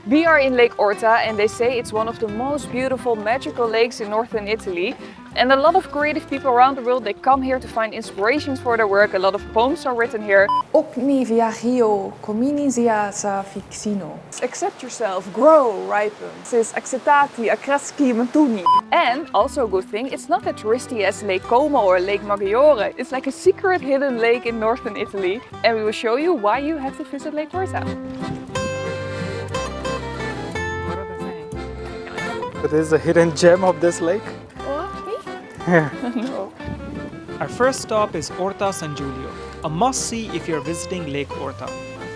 We are in Lake Orta and they say it's one of the most beautiful magical lakes in northern Italy. And a lot of creative people around the world, they come here to find inspirations for their work. A lot of poems are written here. Ogni viaggio comincia sa ficino. Accept yourself, grow, ripen. Sis accettati, accresci, mantuni. And also a good thing, it's not that touristy as Lake Como or Lake Maggiore. It's like a secret hidden lake in northern Italy. And we will show you why you have to visit Lake Orta. This is a hidden gem of this lake. What? Me? Yeah. No. Our first stop is Orta San Giulio, a must-see if you're visiting Lake Orta.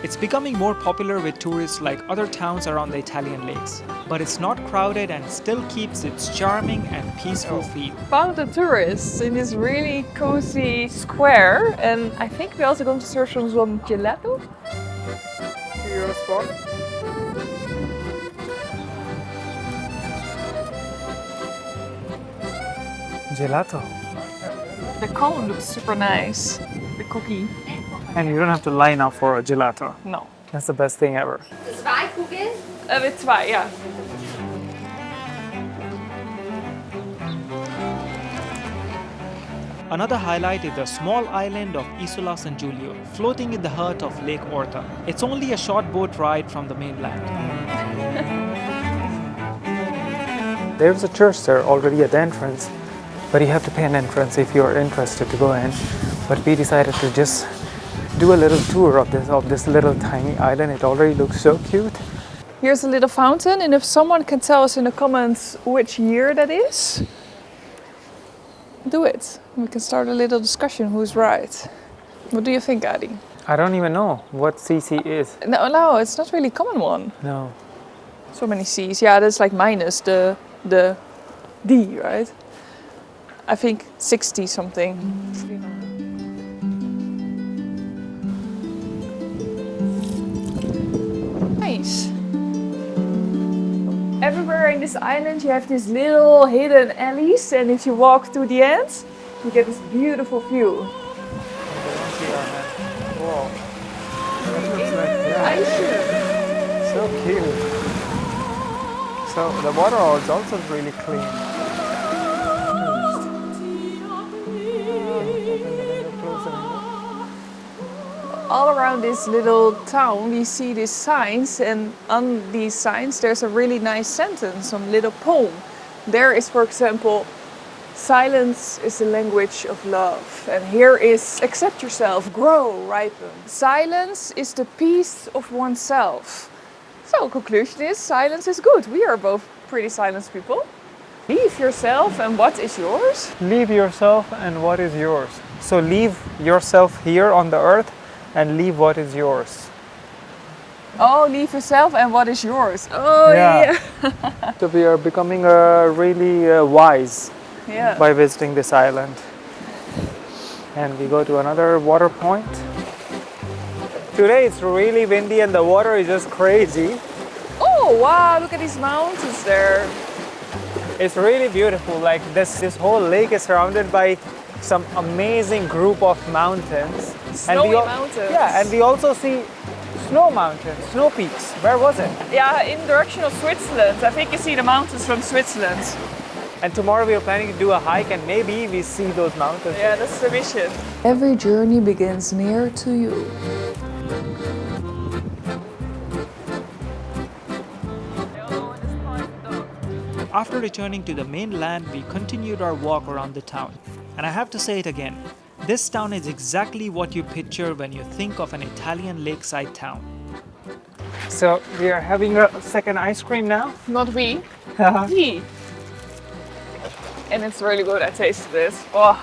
It's becoming more popular with tourists like other towns around the Italian lakes, but it's not crowded and still keeps its charming and peaceful feel. Found the tourists in this really cozy square, and I think we're also going to search for some gelato. See your spot? Gelato. The cone looks super nice. The cookie. And you don't have to line up for a gelato. No. That's the best thing ever. Zwei Kugeln? With zwei, yeah. Another highlight is the small island of Isola San Giulio, floating in the heart of Lake Orta. It's only a short boat ride from the mainland. There's a church there already at the entrance, but you have to pay an entrance if you're interested to go in. But we decided to just do a little tour of this little tiny island. It already looks so cute. Here's a little fountain, and if someone can tell us in the comments which year that is, do it. We can start a little discussion who's right. What do you think, Adi? I don't even know what CC is. No, it's not really a common one. No. So many C's. Yeah, that's like minus the D, right? I think 60 something. Nice. Everywhere in this island you have these little hidden alleys, and if you walk to the end, you get this beautiful view. Wow. That looks like, so cute. So the water is also really clean. All around this little town we see these signs, and on these signs there's a really nice sentence, some little poem. There is, for example, silence is the language of love. And here is accept yourself, grow, ripen. Silence is the peace of oneself. So conclusion is silence is good. We are both pretty silent people. Leave yourself and what is yours? Leave yourself and what is yours. So leave yourself here on the earth and leave what is yours. Oh, leave yourself and what is yours. Oh yeah. So we are becoming really wise Yeah. by visiting this island. And we go to another water point. Today it's really windy and the water is just crazy. Oh wow, look at these mountains there. It's really beautiful. Like this whole lake is surrounded by some amazing group of mountains. Snowy mountains. Yeah, and we also see snow mountains, snow peaks. Where was it? Yeah, in the direction of Switzerland. I think you see the mountains from Switzerland. And tomorrow we are planning to do a hike and maybe we see those mountains. Yeah, that's the mission. Every journey begins near to you. After returning to the mainland, we continued our walk around the town. And I have to say it again, this town is exactly what you picture when you think of an Italian lakeside town. So we are having a second ice cream now. Not we. He. And it's really good. I tasted this. Oh.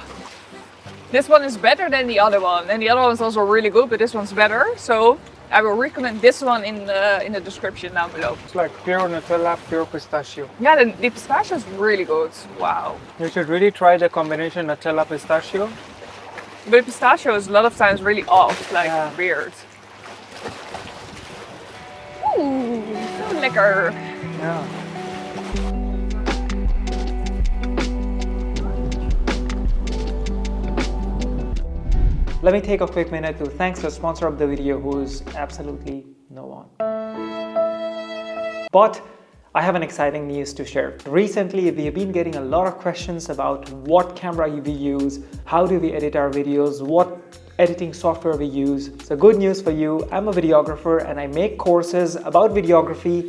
This one is better than the other one. And the other one is also really good, but this one's better. So I will recommend this one in the description down below. It's like pure Nutella, pure pistachio. Yeah, the pistachio is really good. Wow. You should really try the combination Nutella pistachio. But pistachio is a lot of times really off, like weird. Ooh, so lekker. Yeah. Let me take a quick minute to thank the sponsor of the video, who is absolutely no one. But I have an exciting news to share. Recently, we have been getting a lot of questions about what camera we use, how do we edit our videos, what editing software we use. So good news for you, I'm a videographer and I make courses about videography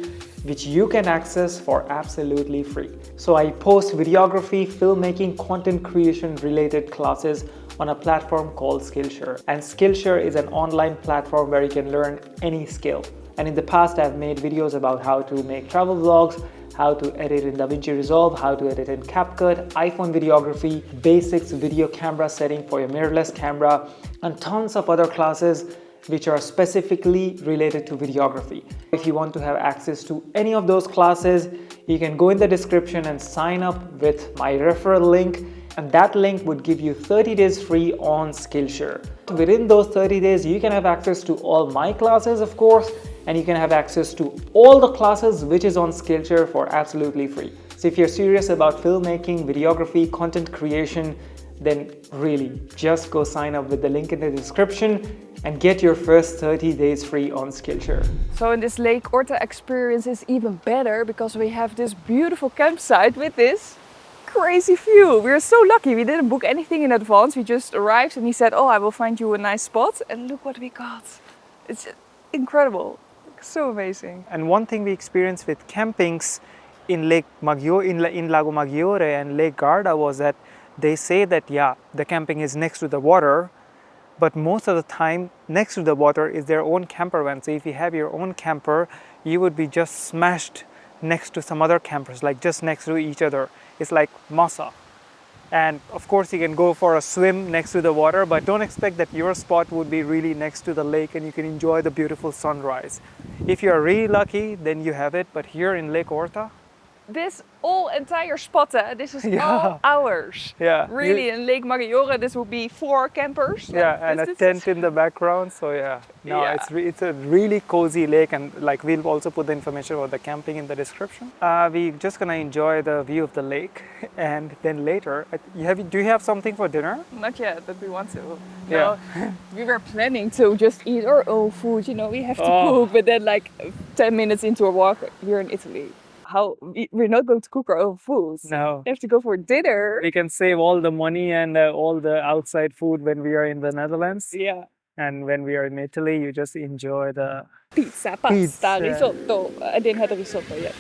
which you can access for absolutely free. So I post videography, filmmaking, content creation related classes on a platform called Skillshare. And Skillshare is an online platform where you can learn any skill. And in the past, I've made videos about how to make travel vlogs, how to edit in DaVinci Resolve, how to edit in CapCut, iPhone videography, basics video camera setting for your mirrorless camera, and tons of other classes which are specifically related to videography. If you want to have access to any of those classes, you can go in the description and sign up with my referral link, and that link would give you 30 days free on Skillshare. Within those 30 days, you can have access to all my classes, of course, and you can have access to all the classes which is on Skillshare for absolutely free. So if you're serious about filmmaking, videography, content creation, then really just go sign up with the link in the description and get your first 30 days free on Skillshare. So in this Lake Orta experience is even better because we have this beautiful campsite with this crazy view. We're so lucky. We didn't book anything in advance. We just arrived and he said, oh, I will find you a nice spot. And look what we got. It's incredible. So amazing. And one thing we experienced with campings in Lake Maggiore, in Lago Maggiore and Lake Garda was that they say that, yeah, the camping is next to the water, but most of the time next to the water is their own camper van. So if you have your own camper, you would be just smashed next to some other campers, like just next to each other. It's like masa. And of course you can go for a swim next to the water, but don't expect that your spot would be really next to the lake and you can enjoy the beautiful sunrise. If you're really lucky, then you have it, but here in Lake Orta, this whole entire spot, this is all ours. Yeah. Really, in Lake Maggiore, this will be 4 campers. Yeah, and a tent in the background. So yeah, no, Yeah. it's a really cozy lake, and like we'll also put the information about the camping in the description. We're just gonna enjoy the view of the lake, and then later, do you have something for dinner? Not yet, but we want to. Yeah. No, we were planning to just eat our own food. You know, we have to Oh. cook, but then like 10 minutes into a walk, we're in Italy. We're not going to cook our own food. No. We have to go for dinner. We can save all the money and all the outside food when we are in the Netherlands. Yeah. And when we are in Italy, you just enjoy the Pizza, pasta, Pizza. risotto. I didn't have the risotto yet.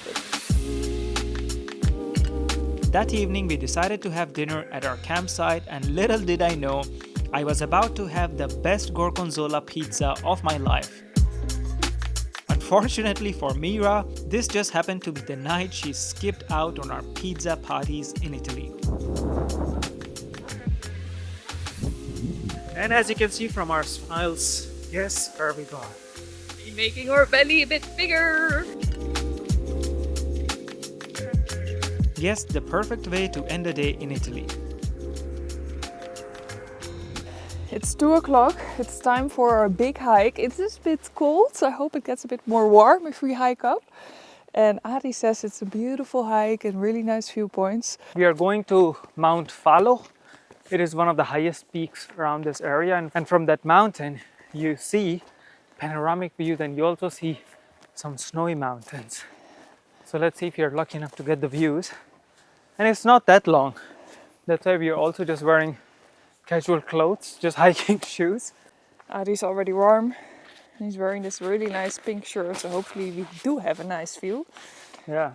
That evening, we decided to have dinner at our campsite, and little did I know, I was about to have the best gorgonzola pizza of my life. Unfortunately for Mira, this just happened to be the night she skipped out on our pizza parties in Italy. And as you can see from our smiles, yes, where we go. We're making our belly a bit bigger. Yes, the perfect way to end a day in Italy. It's 2 o'clock. It's time for a big hike. It is a bit cold, so I hope it gets a bit more warm if we hike up. And Adi says it's a beautiful hike and really nice viewpoints. We are going to Mount Fallo. It is one of the highest peaks around this area, and from that mountain you see panoramic views, and you also see some snowy mountains. So let's see if you're lucky enough to get the views. And it's not that long. That's why we are also just wearing casual clothes, just hiking shoes. Adi's already warm. He's wearing this really nice pink shirt, so hopefully we do have a nice view. Yeah.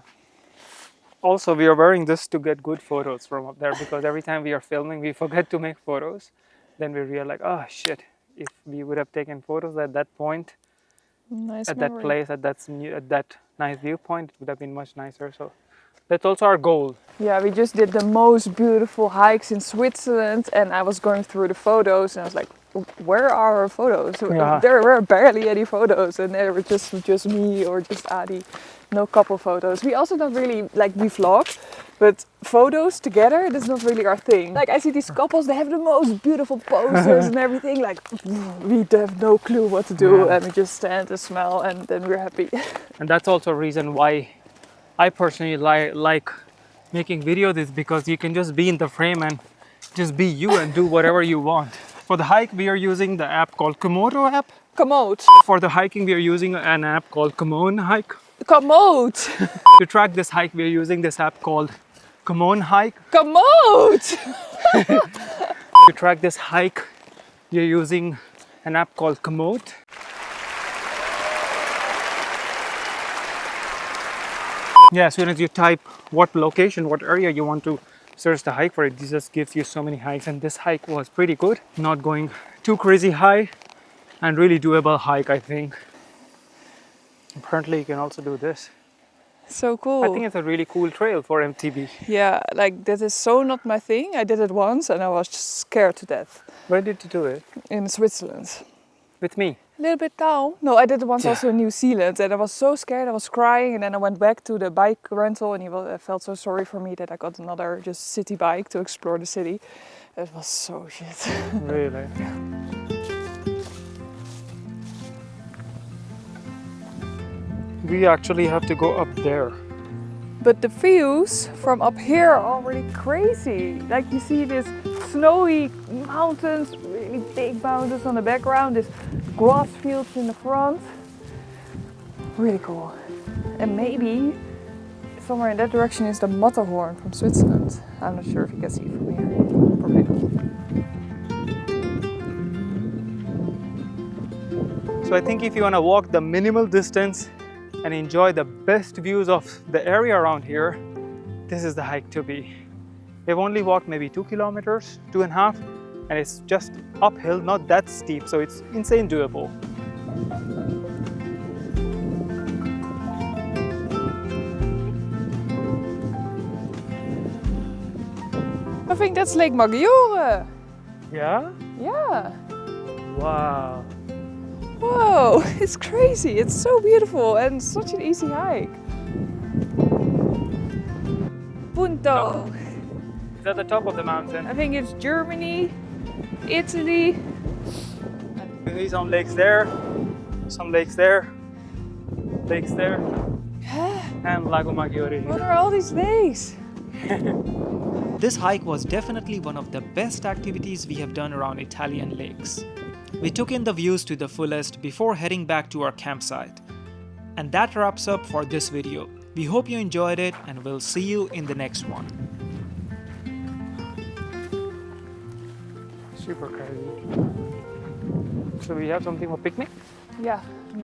Also, we are wearing this to get good photos from up there, because every time we are filming, we forget to make photos. Then we realize, oh shit, if we would have taken photos at that point, Nice at memory. that place, at that nice viewpoint, it would have been much nicer. So that's also our goal. Yeah, we just did the most beautiful hikes in Switzerland, and I was going through the photos and I was like, where are our photos? Yeah. There were barely any photos, and there were just me or just Adi. No couple photos. We also don't really, like, we vlog, but photos together, that's not really our thing. Like, I see these couples, they have the most beautiful poses and everything. Like, we have no clue what to do, and we just stand and smell, and then we're happy. And that's also a reason why I personally like making videos, is because you can just be in the frame and just be you and do whatever you want. For the hike, we are using the app called Komodo app. Commode. For the hiking, we are using an app called Komodo Hike. Commode! To track this hike, we're using this app called Come Hike. Commode! To track this hike, we're using an app called Komoot. Yeah, as soon as you type what location, what area you want to search the hike for, it just gives you so many hikes. And this hike was pretty good, not going too crazy high, and really doable hike, I think. Apparently you can also do this. So cool. I think it's a really cool trail for MTB. Yeah, like that is so not my thing. I did it once and I was just scared to death Where did you do it? in Switzerland. With me? A little bit down. No, I did it once Yeah. also in New Zealand and I was so scared. I was crying and then I went back to the bike rental and I felt so sorry for me that I got another just city bike to explore the city. It was so shit. Really? We actually have to go up there. But the views from up here are really crazy. Like you see these snowy mountains, really big mountains on the background, these grass fields in the front. Really cool. And maybe somewhere in that direction is the Matterhorn from Switzerland. I'm not sure if you can see it from here. Probably not. So I think if you want to walk the minimal distance and enjoy the best views of the area around here, this is the hike to be. We've only walked maybe 2 kilometers, 2.5, and it's just uphill, not that steep, so it's insane doable. I think that's Lake Maggiore. Yeah? Yeah. Wow. Whoa, it's crazy. It's so beautiful and such an easy hike. Punto. It's at the top of the mountain. I think it's Germany, Italy. You see some lakes there, some lakes there, and Lago Maggiore. What are all these lakes? This hike was definitely one of the best activities we have done around Italian lakes. We took in the views to the fullest before heading back to our campsite. And that wraps up for this video. We hope you enjoyed it and we'll see you in the next one. Super crazy. So we have something for picnic? Yeah.